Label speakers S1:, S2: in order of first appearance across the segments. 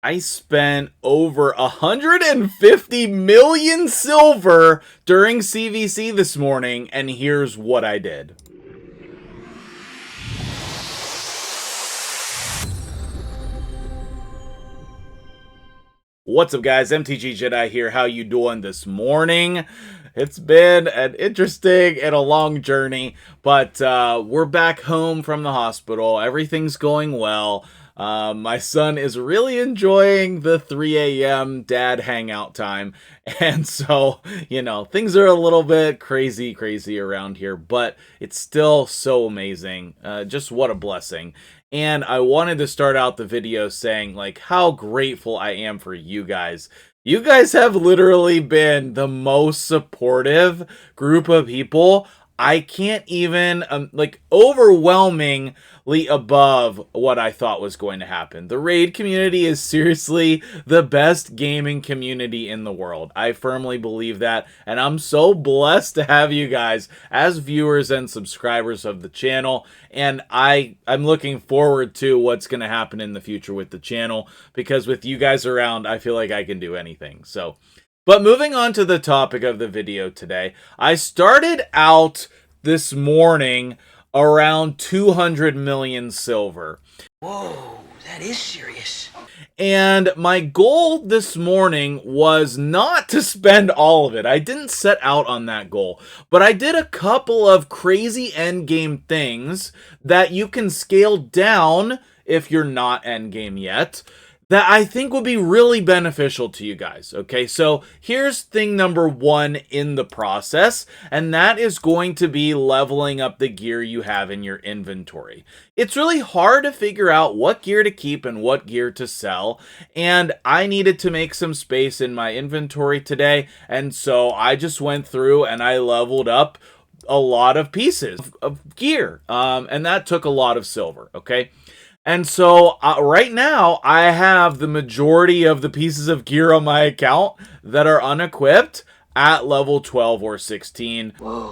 S1: I spent over 150 million silver during CVC this morning, and here's what I did. What's up, guys? MtgJedi here. How you doing this morning? It's been an interesting and a long journey, but we're back home from the hospital. Everything's going well. My son is really enjoying the 3 a.m. dad hangout time. And so, things are a little bit crazy around here, but it's still so amazing. Just what a blessing. And I wanted to start out the video saying, how grateful I am for you guys. You guys have literally been the most supportive group of people. I can't even, overwhelmingly above what I thought was going to happen. The raid community is seriously the best gaming community in the world. I firmly believe that, and I'm so blessed to have you guys as viewers and subscribers of the channel, and I'm looking forward to what's going to happen in the future with the channel, because with you guys around, I feel like I can do anything. But moving on to the topic of the video today, I started out this morning around 200 million silver.
S2: Whoa, that is serious.
S1: And my goal this morning was not to spend all of it. I didn't set out on that goal, but I did a couple of crazy endgame things that you can scale down if you're not endgame yet, that I think would be really beneficial to you guys. Okay, so here's thing number one in the process, and that is going to be leveling up the gear you have in your inventory. It's really hard to figure out what gear to keep and what gear to sell, and I needed to make some space in my inventory today, and so I just went through and I leveled up a lot of pieces of gear, and that took a lot of silver, okay? And so right now, I have the majority of the pieces of gear on my account that are unequipped at level 12 or 16.
S2: Whoa.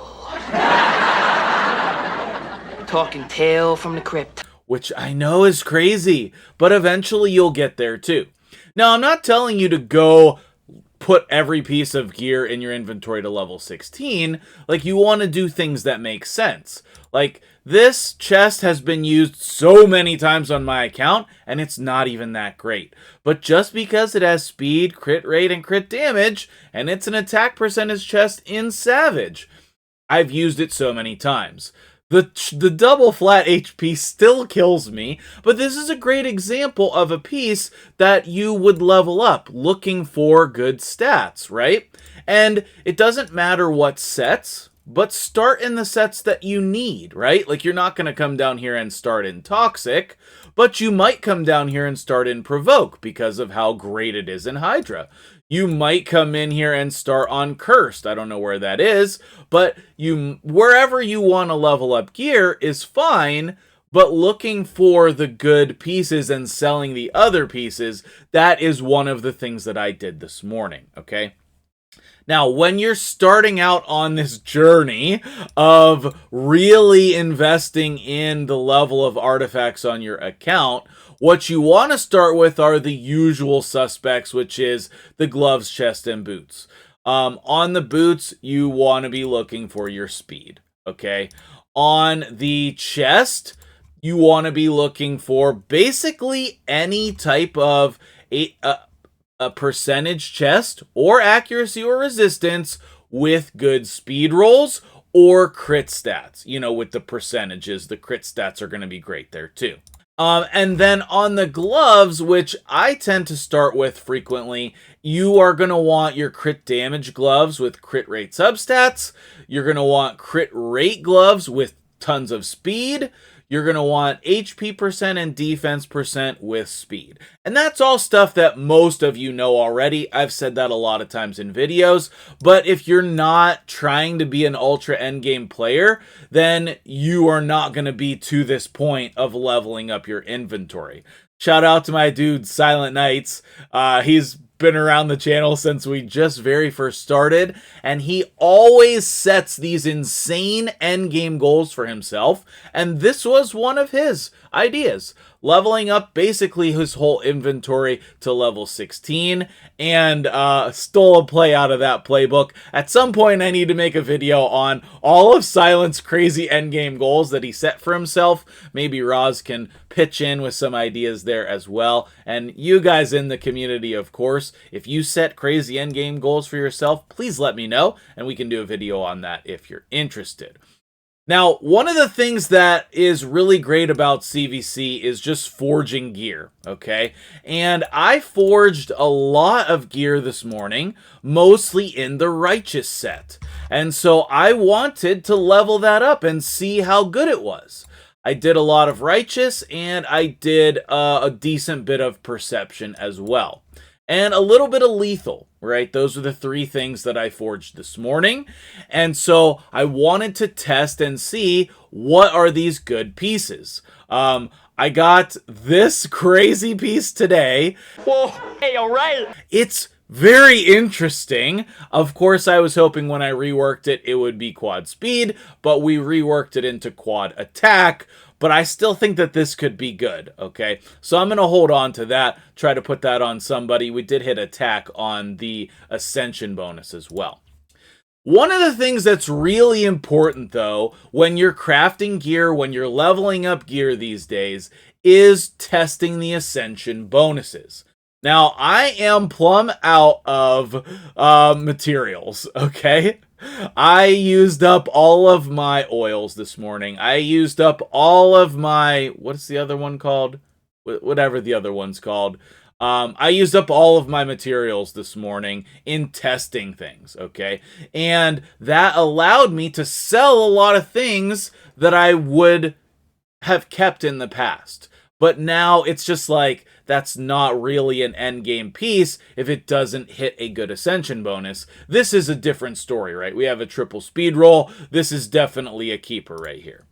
S2: Talking tale from the crypt.
S1: Which I know is crazy, but eventually you'll get there too. Now, I'm not telling you to go put every piece of gear in your inventory to level 16. You want to do things that make sense. This chest has been used so many times on my account, and it's not even that great. But just because it has speed, crit rate, and crit damage, and it's an attack percentage chest in Savage, I've used it so many times. The double flat HP still kills me, but this is a great example of a piece that you would level up looking for good stats, right? And it doesn't matter what sets, but start in the sets that you need, right? You're not going to come down here and start in Toxic, but you might come down here and start in Provoke because of how great it is in Hydra. You might come in here and start on Cursed. I don't know where that is, but wherever you want to level up gear is fine, but looking for the good pieces and selling the other pieces, that is one of the things that I did this morning, okay? Now, when you're starting out on this journey of really investing in the level of artifacts on your account, what you want to start with are the usual suspects, which is the gloves, chest, and boots. On the boots, you want to be looking for your speed, okay? On the chest, you want to be looking for basically any type of a percentage chest or accuracy or resistance with good speed rolls or crit stats. With the percentages, the crit stats are going to be great there too. And then on the gloves, which I tend to start with frequently, you are going to want your crit damage gloves with crit rate substats. You're going to want crit rate gloves with tons of speed. You're going to want HP percent and defense percent with speed. And that's all stuff that most of you know already. I've said that a lot of times in videos. But if you're not trying to be an ultra endgame player, then you are not going to be to this point of leveling up your inventory. Shout out to my dude, Silent Knights. He's been around the channel since we just very first started, and he always sets these insane endgame goals for himself, and this was one of his ideas. leveling up basically his whole inventory to level 16, and stole a play out of that playbook. At some point, I need to make a video on all of Silent's crazy endgame goals that he set for himself. Maybe Roz can pitch in with some ideas there as well. And you guys in the community, of course, if you set crazy endgame goals for yourself, please let me know, and we can do a video on that if you're interested. Now, one of the things that is really great about CVC is just forging gear, okay? And I forged a lot of gear this morning, mostly in the Righteous set. And so I wanted to level that up and see how good it was. I did a lot of Righteous, and I did a decent bit of Perception as well. And a little bit of Lethal, right? Those are the 3 things that I forged this morning. And so I wanted to test and see what are these good pieces. I got this crazy piece today.
S2: Whoa, hey, all right.
S1: It's very interesting. Of course, I was hoping when I reworked it, it would be quad speed, but we reworked it into quad attack. But I still think that this could be good, okay? So I'm going to hold on to that, try to put that on somebody. We did hit attack on the Ascension bonus as well. One of the things that's really important, though, when you're crafting gear, when you're leveling up gear these days, is testing the Ascension bonuses. Now, I am plumb out of materials, okay? I used up all of my oils this morning. I used up all of my, what's the other one called? Whatever the other one's called. I used up all of my materials this morning in testing things, okay? And that allowed me to sell a lot of things that I would have kept in the past. But now it's just like, that's not really an endgame piece if it doesn't hit a good Ascension bonus. This is a different story, right? We have a triple speed roll. This is definitely a keeper right here.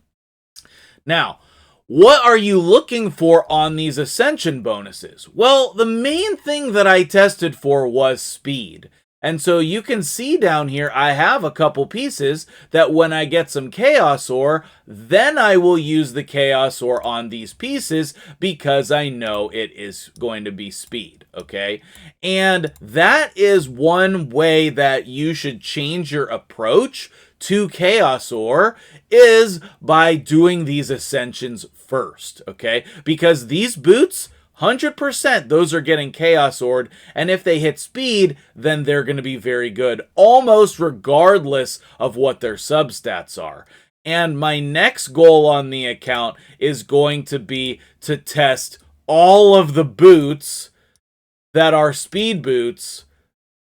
S1: Now, what are you looking for on these Ascension bonuses? Well, the main thing that I tested for was speed. And so you can see down here, I have a couple pieces that when I get some Chaos Ore, then I will use the Chaos Ore on these pieces because I know it is going to be speed, okay? And that is one way that you should change your approach to Chaos Ore is by doing these Ascensions first, okay? Because these boots, 100%, those are getting Chaos Ored, and if they hit speed, then they're going to be very good, almost regardless of what their substats are. And my next goal on the account is going to be to test all of the boots that are speed boots,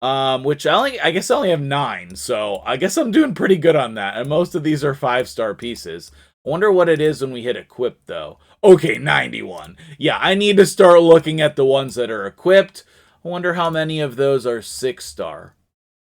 S1: which I guess I only have 9, so I guess I'm doing pretty good on that, and most of these are 5-star pieces. I wonder what it is when we hit equip, though. Okay, 91. Yeah, I need to start looking at the ones that are equipped. I wonder how many of those are 6-star.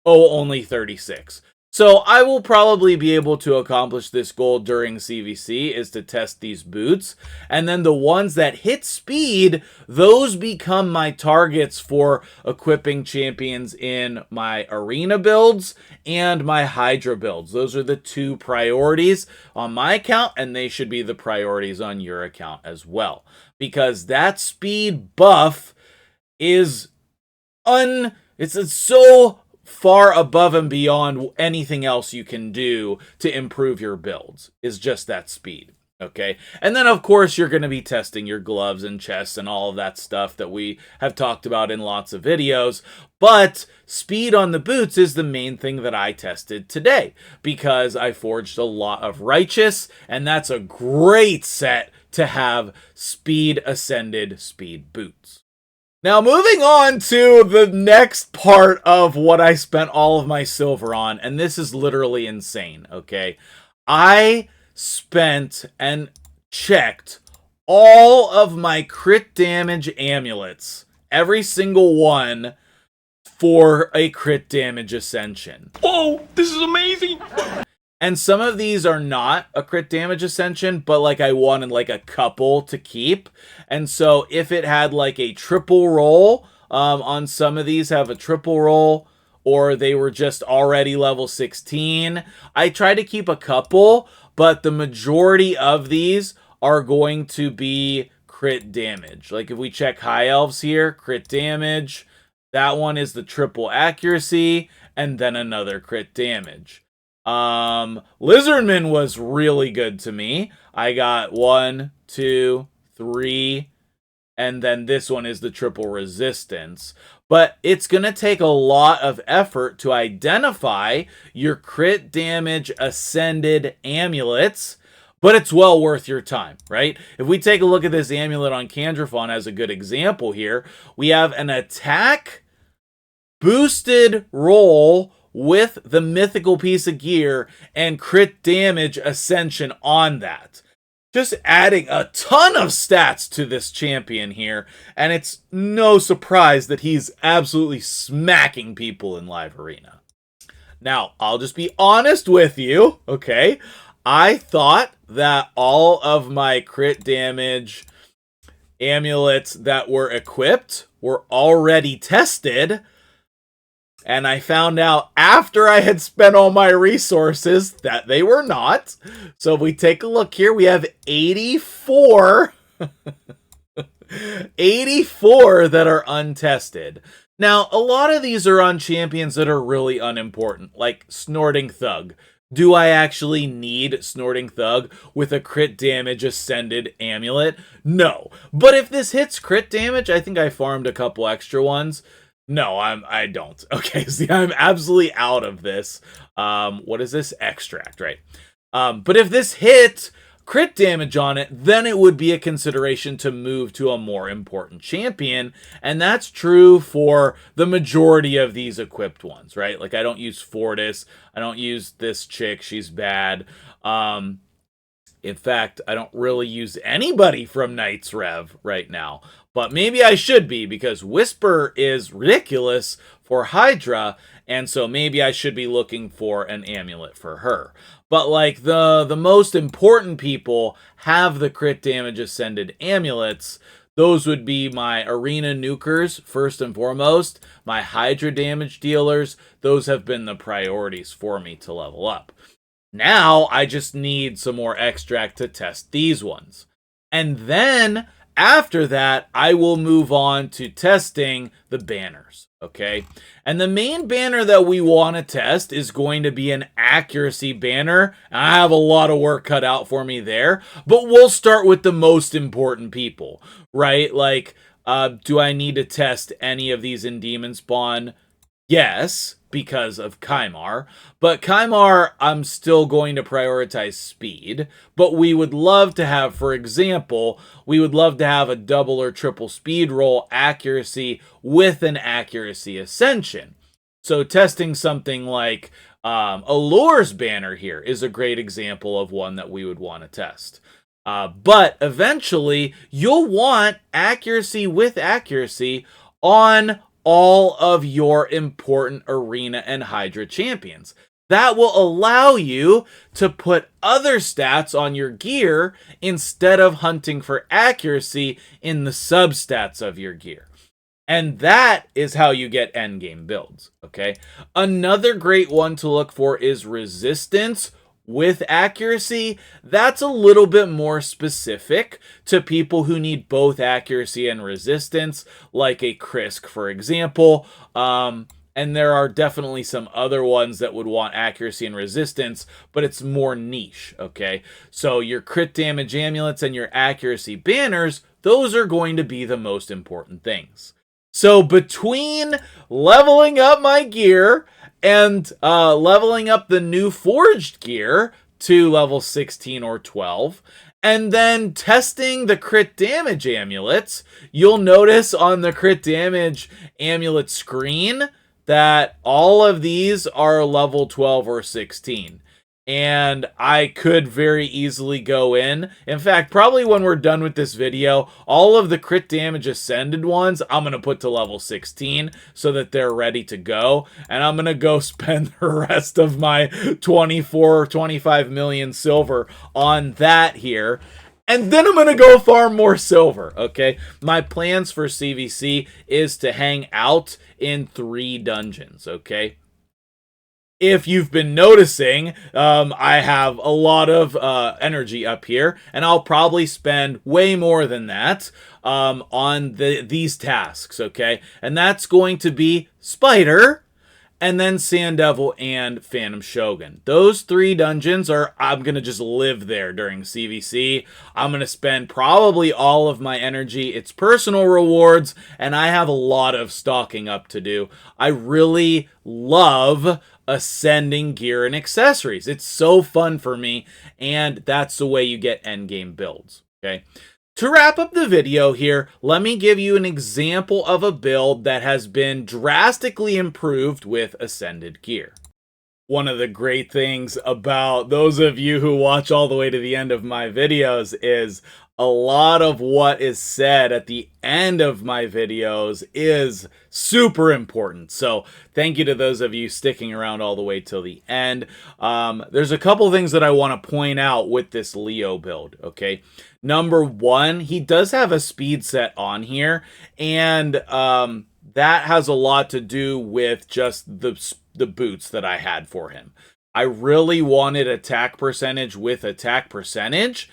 S1: Oh, only 36. So I will probably be able to accomplish this goal during CVC, is to test these boots. And then the ones that hit speed, those become my targets for equipping champions in my arena builds and my Hydra builds. Those are the 2 priorities on my account, and they should be the priorities on your account as well. Because that speed buff is it's so far above and beyond anything else you can do to improve your builds, is just that speed, okay? And then, of course, you're going to be testing your gloves and chests and all of that stuff that we have talked about in lots of videos, but speed on the boots is the main thing that I tested today, because I forged a lot of Righteous, and that's a great set to have speed ascended speed boots. Now, moving on to the next part of what I spent all of my silver on, and this is literally insane, okay? I spent and checked all of my crit damage amulets, every single one, for a crit damage ascension.
S2: Whoa, this is amazing.
S1: And some of these are not a crit damage ascension, but like I wanted like a couple to keep. And so if it had like a triple roll, on some of these have a triple roll, or they were just already level 16, I try to keep a couple, but the majority of these are going to be crit damage. Like if we check High Elves here, crit damage, that one is the triple accuracy, and then another crit damage. Lizardman was really good to me. I got 1, 2, 3, and then this one is the triple resistance. But it's going to take a lot of effort to identify your crit damage ascended amulets, but it's well worth your time, right? If we take a look at this amulet on Candrafon as a good example here, we have an attack boosted roll with the mythical piece of gear and crit damage ascension on that. Just adding a ton of stats to this champion here, and it's no surprise that he's absolutely smacking people in Live Arena. Now, I'll just be honest with you, okay? I thought that all of my crit damage amulets that were equipped were already tested, and I found out after I had spent all my resources that they were not. So if we take a look here, we have 84 84 that are untested. Now, a lot of these are on champions that are really unimportant, like Snorting Thug. Do I actually need Snorting Thug with a crit damage ascended amulet? No. But if this hits crit damage, I think I farmed a couple extra ones. No, I don't. Okay, see, I'm absolutely out of this. What is this? Extract, right? But if this hit crit damage on it, then it would be a consideration to move to a more important champion, and that's true for the majority of these equipped ones, right? Like, I don't use Fortis, I don't use this chick, she's bad. In fact, I don't really use anybody from Knights Rev right now. But maybe I should be, because Whisper is ridiculous for Hydra, and so maybe I should be looking for an amulet for her. But like the most important people have the crit damage ascended amulets. Those would be my arena nukers, first and foremost, my Hydra damage dealers. Those have been the priorities for me to level up. Now, I just need some more extract to test these ones. And then, after that, I will move on to testing the banners, okay? And the main banner that we want to test is going to be an accuracy banner. I have a lot of work cut out for me there, but we'll start with the most important people, right? Like, do I need to test any of these in Demon Spawn? Yes, because of Kymar. But Kymar, I'm still going to prioritize speed. But we would love to have, for example, we would love to have a double or triple speed roll accuracy with an accuracy ascension. So testing something like Allure's banner here is a great example of one that we would want to test. But eventually, you'll want accuracy with accuracy on all of your important arena and Hydra champions. That will allow you to put other stats on your gear instead of hunting for accuracy in the substats of your gear. And that is how you get endgame builds, okay? Another great one to look for is resistance with accuracy. That's a little bit more specific to people who need both accuracy and resistance, like a Krisk, for example. And there are definitely some other ones that would want accuracy and resistance, but it's more niche, okay? So your crit damage amulets and your accuracy banners, those are going to be the most important things. So between leveling up my gear and leveling up the new forged gear to level 16 or 12, and then testing the crit damage amulets, you'll notice on the crit damage amulet screen that all of these are level 12 or 16. And I could very easily go in. In fact, probably when we're done with this video, all of the crit damage ascended ones, I'm going to put to level 16 so that they're ready to go. And I'm going to go spend the rest of my 24, 25 million silver on that here. And then I'm going to go farm more silver, okay? My plans for CVC is to hang out in 3 dungeons, okay? if you've been noticing, I have a lot of energy up here, and I'll probably spend way more than that on these tasks, okay? And that's going to be Spider, and then Sand Devil and Phantom Shogun. Those 3 dungeons I'm going to just live there during CVC. I'm going to spend probably all of my energy. It's personal rewards, and I have a lot of stocking up to do. I really love ascending gear and accessories. It's so fun for me, and that's the way you get endgame builds, okay? To wrap up the video here, let me give you an example of a build that has been drastically improved with ascended gear. One of the great things about those of you who watch all the way to the end of my videos is a lot of what is said at the end of my videos is super important. So thank you to those of you sticking around all the way till the end. There's a couple things that I want to point out with this Leo build, okay? Number 1, he does have a speed set on here, and that has a lot to do with just the boots that I had for him. I really wanted attack percentage with attack percentage.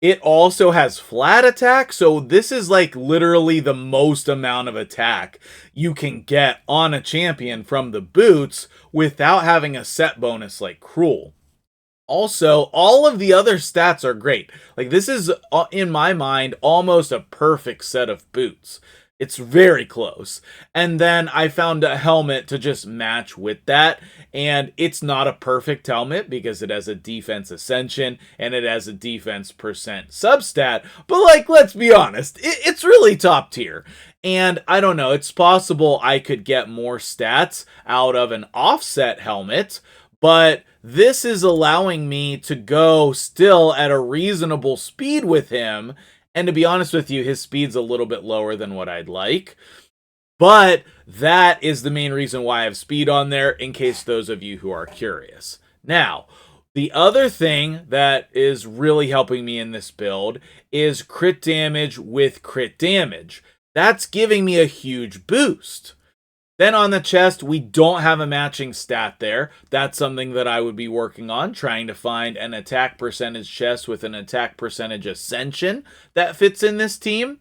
S1: It also has flat attack, so this is like literally the most amount of attack you can get on a champion from the boots without having a set bonus like Cruel. Also, all of the other stats are great. Like, this is, in my mind, almost a perfect set of boots. It's very close. And then I found a helmet to just match with that. And it's not a perfect helmet because it has a defense ascension and it has a defense percent substat. But, like, let's be honest, it's really top tier. And I don't know, it's possible I could get more stats out of an offset helmet. But this is allowing me to go still at a reasonable speed with him. And to be honest with you, his speed's a little bit lower than what I'd like. But that is the main reason why I have speed on there, in case those of you who are curious. Now, the other thing that is really helping me in this build is crit damage with crit damage. That's giving me a huge boost. Then on the chest, we don't have a matching stat there. That's something that I would be working on, trying to find an attack percentage chest with an attack percentage ascension that fits in this team.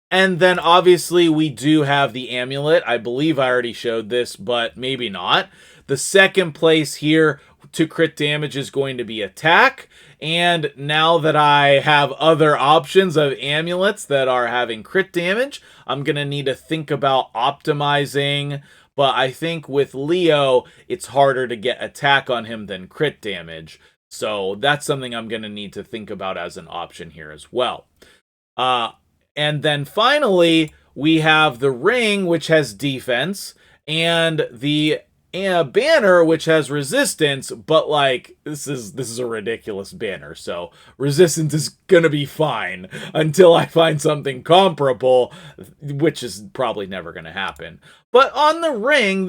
S1: And then obviously we do have the amulet. I believe I already showed this, but maybe not. The second place here to crit damage is going to be attack. And now that I have other options of amulets that are having crit damage, I'm going to need to think about optimizing. But I think with Leo, it's harder to get attack on him than crit damage. So that's something I'm going to need to think about as an option here as well. And then finally, we have the ring, which has defense, and the banner, which has resistance, but like this is a ridiculous banner, so resistance is gonna be fine until I find something comparable, which is probably never gonna happen. But on the ring,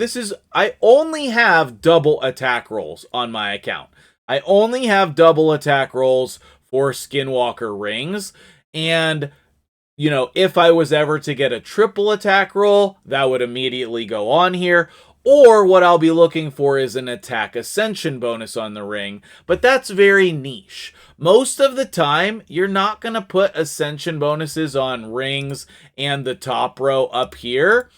S1: I only have double attack rolls on my account. I only have double attack rolls for Skinwalker rings, and you know, if I was ever to get a triple attack roll, that would immediately go on here. Or what I'll be looking for is an attack ascension bonus on the ring, but that's very niche. Most of the time, you're not going to put ascension bonuses on rings and the top row up here,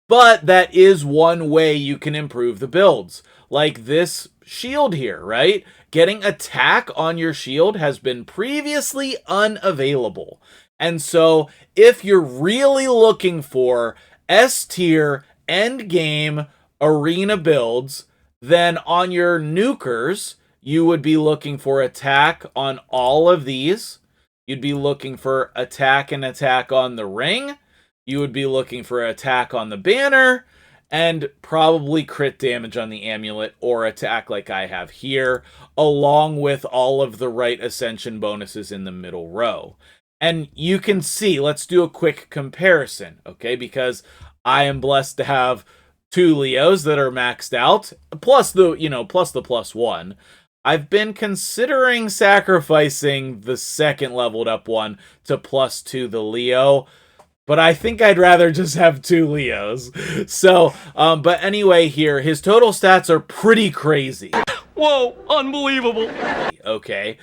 S1: but that is one way you can improve the builds. Like this shield here, right? Getting attack on your shield has been previously unavailable. And so if you're really looking for S tier endgame arena builds, then on your nukers, you would be looking for attack on all of these. You'd be looking for attack and attack on the ring. You would be looking for attack on the banner, and probably crit damage on the amulet or attack like I have here, along with all of the right ascension bonuses in the middle row. And you can see, let's do a quick comparison, okay? Because I am blessed to have 2 Leos that are maxed out, plus the +1. I've been considering sacrificing the second leveled up one to +2 the Leo. But I think I'd rather just have 2 Leos. So, but anyway here, his total stats are pretty crazy.
S2: Whoa, unbelievable.
S1: Okay.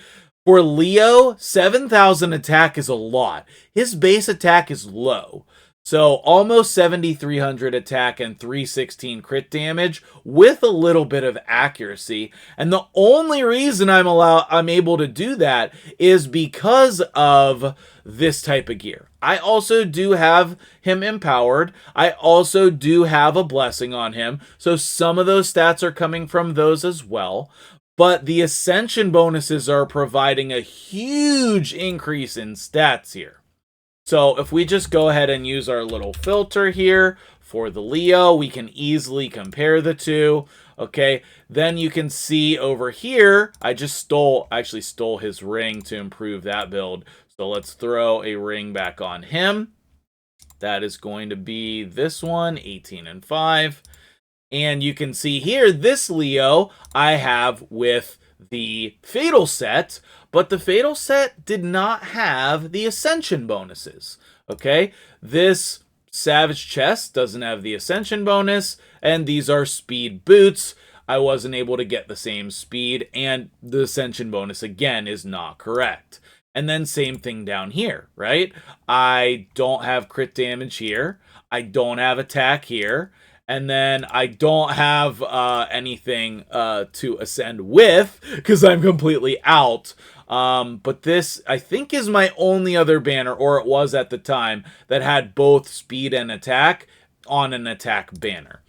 S1: For Leo, 7,000 attack is a lot. His base attack is low. So almost 7,300 attack and 316 crit damage with a little bit of accuracy. And the only reason I'm able to do that is because of this type of gear. I also do have him empowered. I also do have a blessing on him. So some of those stats are coming from those as well. But the ascension bonuses are providing a huge increase in stats here. So if we just go ahead and use our little filter here for the Leo, we can easily compare the two. Okay, then you can see over here, I just actually stole his ring to improve that build. So let's throw a ring back on him. That is going to be this one, 18 and 5. And you can see here, this Leo I have with the Fatal set, but the Fatal set did not have the Ascension bonuses, okay? This Savage Chest doesn't have the Ascension bonus, and these are speed boots. I wasn't able to get the same speed, and the Ascension bonus, again, is not correct. And then same thing down here, right? I don't have crit damage here. I don't have attack here. And then I don't have anything to ascend with because I'm completely out. But this, I think, is my only other banner, or it was at the time, that had both speed and attack on an attack banner.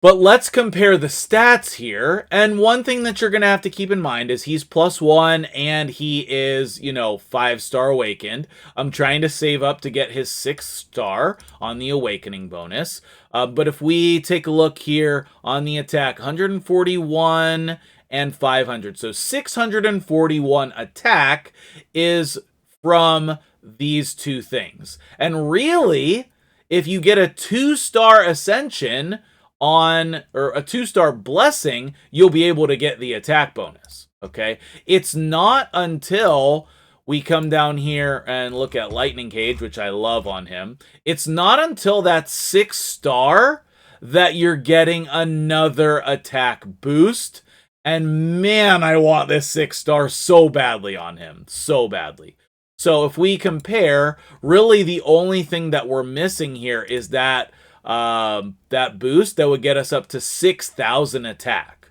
S1: But let's compare the stats here. And one thing that you're going to have to keep in mind is he's +1 and he is, 5-star awakened. I'm trying to save up to get his 6th star on the awakening bonus. But if we take a look here on the attack, 141 and 500. So 641 attack is from these two things. And really, if you get a 2-star ascension or a 2-star blessing, you'll be able to get the attack bonus. Okay, it's not until we come down here and look at Lightning Cage, which I love on him. It's not until that 6-star that you're getting another attack boost. And man, I want this 6-star so badly on him, so badly. So if we compare, really the only thing that we're missing here is that boost that would get us up to 6,000 attack.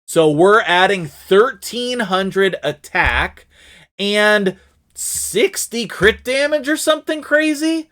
S1: So we're adding 1,300 attack and 60 crit damage or something crazy,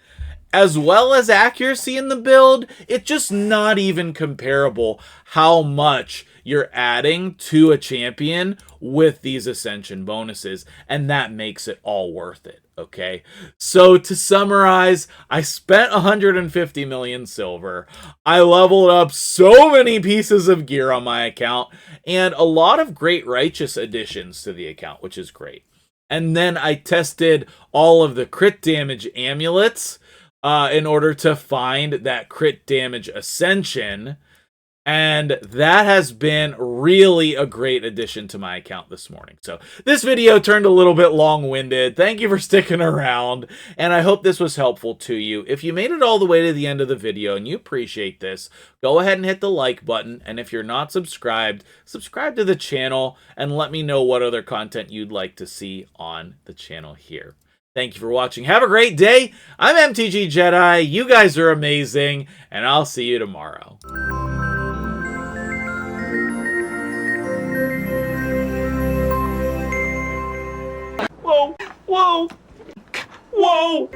S1: as well as accuracy in the build. It's just not even comparable how much you're adding to a champion with these ascension bonuses, and that makes it all worth it. Okay, so to summarize, I spent 150 million silver. I leveled up so many pieces of gear on my account and a lot of great righteous additions to the account, which is great. And then I tested all of the crit damage amulets in order to find that crit damage ascension. And that has been really a great addition to my account this morning. So this video turned a little bit long-winded. Thank you for sticking around, and I hope this was helpful to you. If you made it all the way to the end of the video and you appreciate this, go ahead and hit the like button. And if you're not subscribed, subscribe to the channel and let me know what other content you'd like to see on the channel here. Thank you for watching. Have a great day. I'm MtgJedi. You guys are amazing, and I'll see you tomorrow.
S2: Whoa, whoa, whoa.